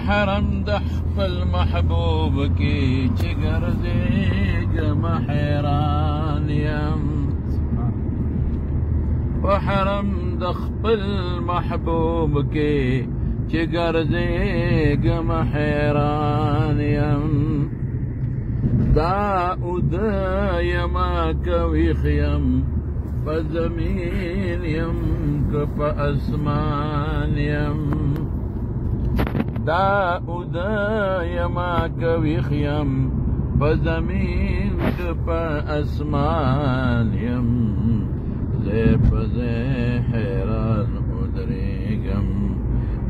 حرم د خپل محبوب کې چې ګرځېږم حیران یم په حرم د خپل محبوب کې چې ګرځېږم حیران یم دا اوده یما که ویښ یم په زمین یم که په اسمان یم دا اوده یما که ویښ یم په زمین که په اسمان یم ځای په ځای حیران ودرېږم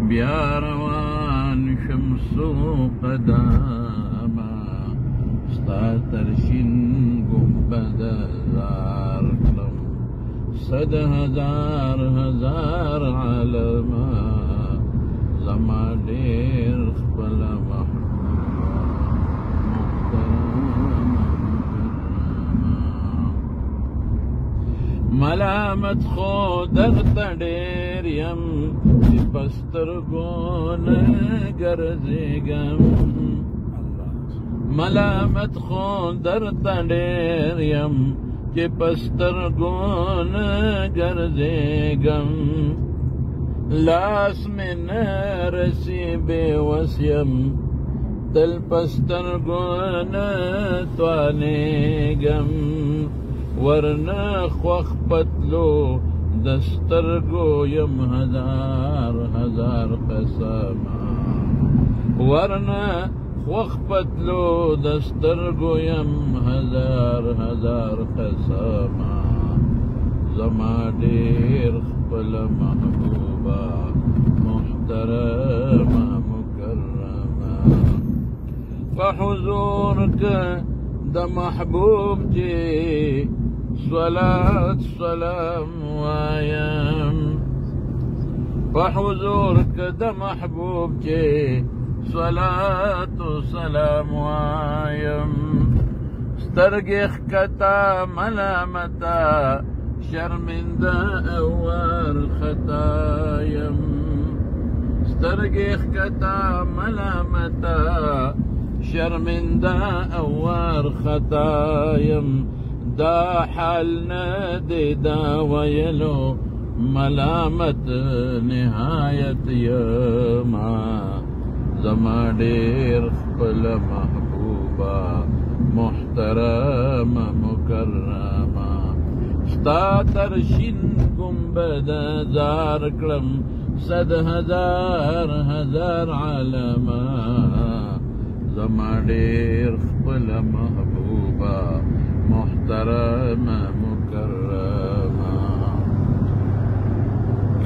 بیا روان شم څو قدمه ستا تر شین ګنبده لار کړم صد هزار هزار عالمه زما ډېر خپله ملامت خو درته ډېر یم چې په سترګو نه ګرځېږم ملامت خو درته ډېر یم چې په سترګو نه ګرځېږم لاس مې نه رسي بېوس یم تل په سترګو نه توانېږم ورنه خوښ پتلو د سترګو یم هزار هزار قسمه ورنه خوښ پتلو د سترګو یم هزار هزار قسمه زما ډېر خپله محبوبه محترمه مکرمه په حضور که د محبوب چې صلات سلام وایم په حضور که د محبوب چې صلات سلام وایم سترګې ښکته ملامته شرمنده او وارخطا یم سترګې ښکته ملامته شرمنده او وارخطا یم دا حال نه دی دا ویلو ملامت نهایت یما زما ډېر خپله محبوبه محترمه مکرمه ستا تر شین ګنبده زار کړم صد هزار هزار عالمه زما ډېر خپله محبوبه محترمه مکرمه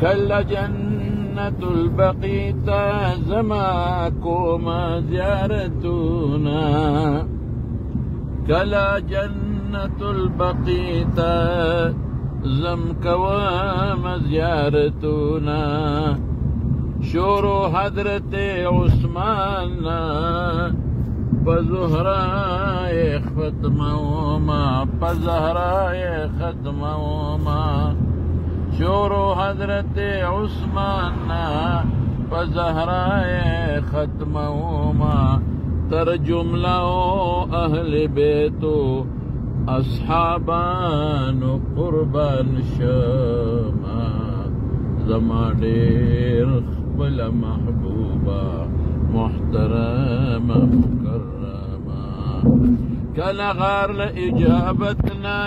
کله جنت البقی ته زما کومه زیارتونه کله جنت البقی ته زم کومه زیارتونه شورو حضرت عثمان په زهرای ختموما په زهرای ختموما شورو حضرت عثمان په زهرای ختموما تر جمله اهل بیتو اصحابانو قربان شما زما ډېر خپله محبوبه محترمه مکرمه کله غار له اجابت نه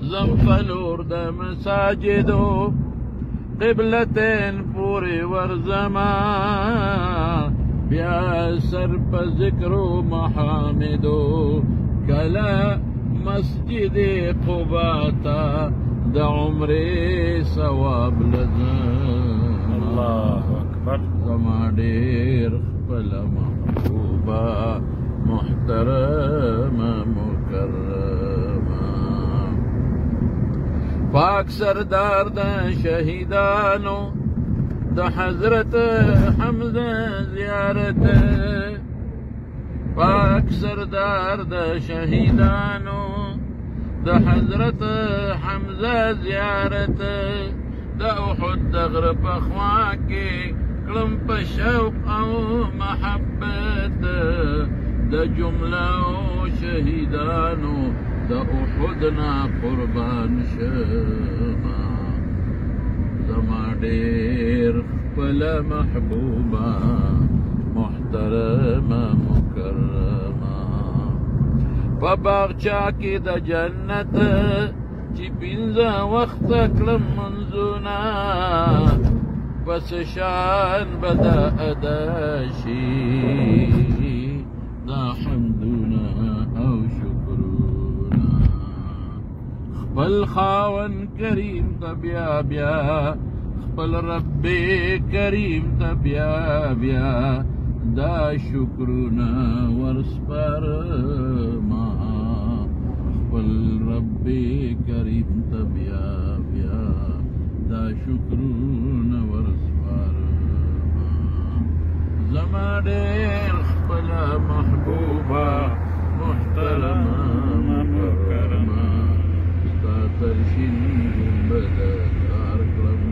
زم په لور د مساجدو قبلتین پورې ورځمه بیا سر په ذکرو محامدو کله مسجد قبا ته د عمرې ثواب لزم الله اکبر زما ډېر خپله محبوبه محترمه مکرمه پاک سردار د شهیدانو د حضرت حمزه زیارت پاک سردار د شهیدانو د حضرت حمزه زیارت د احد د غره په خوا کې کړم په شوق او محبت د جمله او شهیدانو د احد نه قربان شمه زما ډېر خپله محبوبه محترمه مکرمه په باغچه کې د جنت چې پنځه وخته کړم منځونه پس شان به د ادا شي دا حمدونه او شکرونه خپل خاون کریم ته بیا بیا خپل رب کریم ته بیا بیا دا شکرونه ورسپارما خپل رب کریم ته بیا بیا دا شکرونه ورسپارما زما ډېر خپله محبوبه محترمه مکرمه ستا تر شین ګنبده کار کړم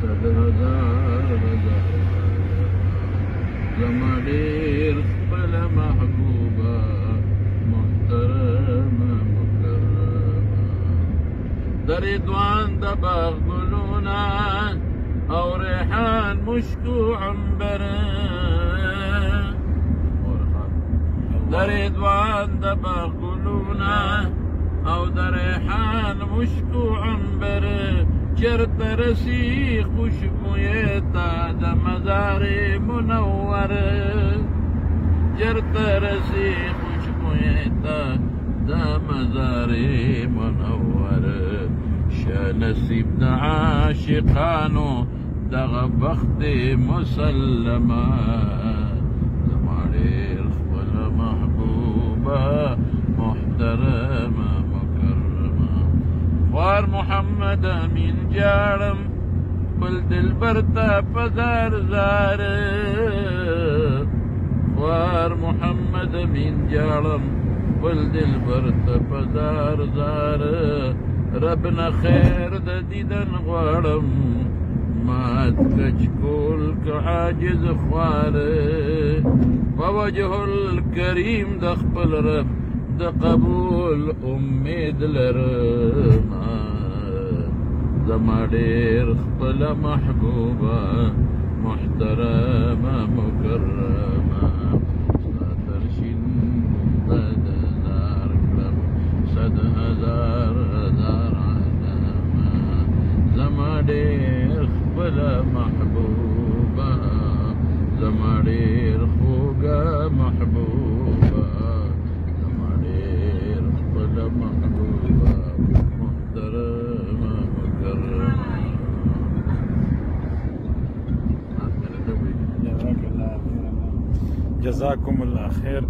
صد هزار زما ډېر خپله محبوبه محترمه مکرمه د رضوان د باغ ګلونه او ریحان مشکو عنبر د رضوان د باغ ګلونه او د ریحان مشکو عنبر چرته رسی خوشبویې ته د مزار منور چرته رسی خوشبویې ته د مزار منور شه نصیب د عاشقانو دغه بخت مسلمه زما ډېر خپله محبوبه محترمه مکرمه خوار محمد امین جاړم بل دلبر ته په زار زار خوار محمد امین جاړم بل دلبر ته په زار زار رب نه خیر د دیدن غواړم مات کچ کول که عاجز خوار په وجه الکریم د خپل رب د قبول امید لرم زما ډېر خپله محبوبه محترمه مکرمه ستا تر شین ګنبده زار کړم صد هزار عظمه زما ډېر خپله محبوبه زما ډېر خوږه محبوبه زما ډېر خپله محبوبه محترمه مکرمه جزاكم الله خير